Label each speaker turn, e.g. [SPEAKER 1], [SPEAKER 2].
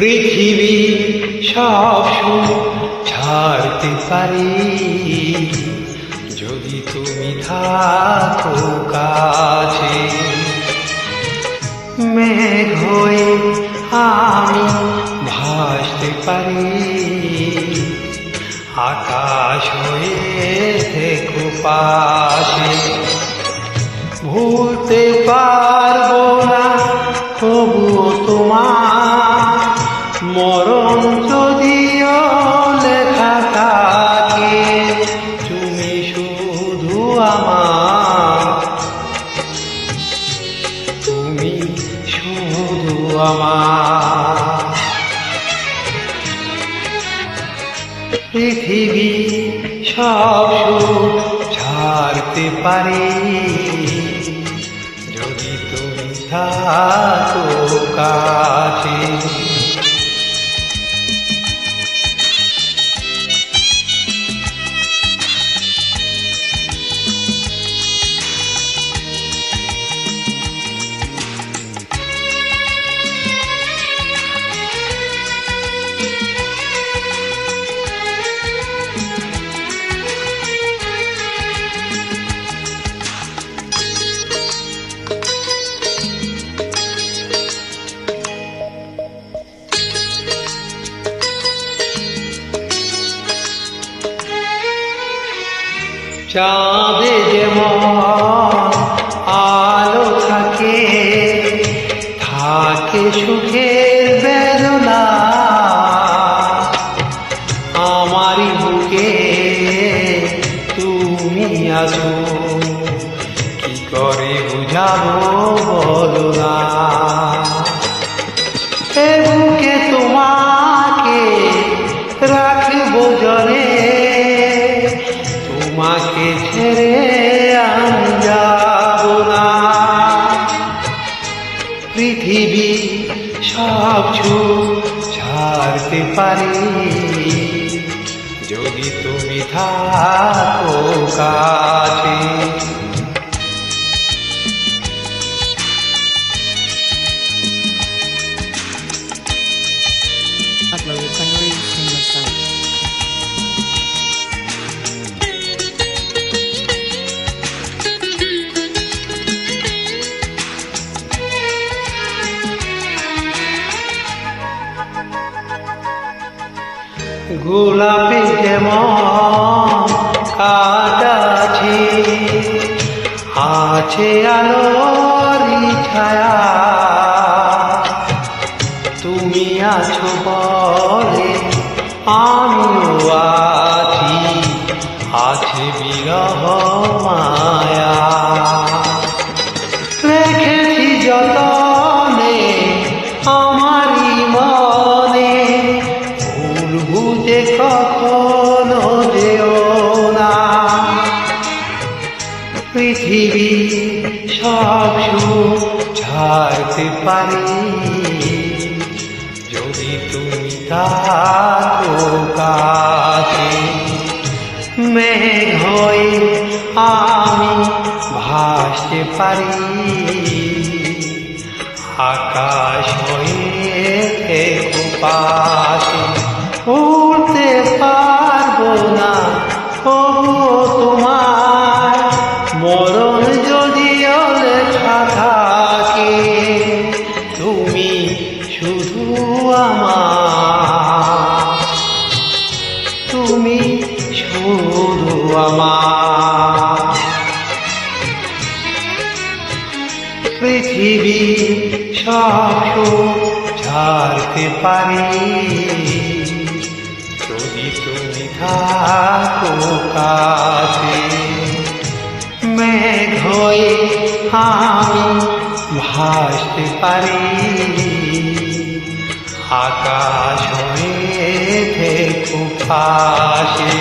[SPEAKER 1] পৃথিবী সব সুখ ছাড়তে পারি যদি তুমি থাকো কাছে। মেঘ হয়ে আমি ভাসতে পারি, আকাশ হয়ে থেকো পাশে। ভুলতে পারবো না তবুও তোমার মরণ যদিও লেখা থাকে। তুমি শুধু আমার, তুমি শুধু আমার। পৃথিবী সব সুখ ছাড়তে পারি যদি তুমি থাকো কাছে। চাঁদে যেমন আলো থাকে, থাকে সুখের বেদনা। আমারই বুকে তুমি আছো, কি করে বুঝাবো বলো না। এ বুকে তোমাকে রাখবো জরে, তোমাকে ছেড়ে আমি যাব না। পৃথিবী সব সুখ ছাড়তে পারি যদি তুমি থাকো কাছে।
[SPEAKER 2] Uploaded by Reed from the site.
[SPEAKER 1] গোলাপে যেমন কাঁটা আছে, আছে আলোর ছায়া। তুমি আছো বলে আমিও আছি, আছে বিরহ মায়া। রেখেছি যতনে আমারই মনে, ভুল বুঝে কখনো যেও না। পৃথিবী সব সুখ ছাড়তে পারি যদি তুমি থাকো কাছে। মেঘ হয়ে আমি ভাসতে পারি, আকাশ হয়ে থেকো পাশে। উড়তে পারবো না তবুও তোমার মরণ যদিও লেখা থাকে। তুমি শুধু আমার, তুমি শুধু আমার। পৃথিবী সব সুখ ছাড়তে পারি যদি তুমি থাকো কাছে। মেঘ হয়ে আমি ভাসতে পারি, আকাশ হয়ে থেকো পাশে।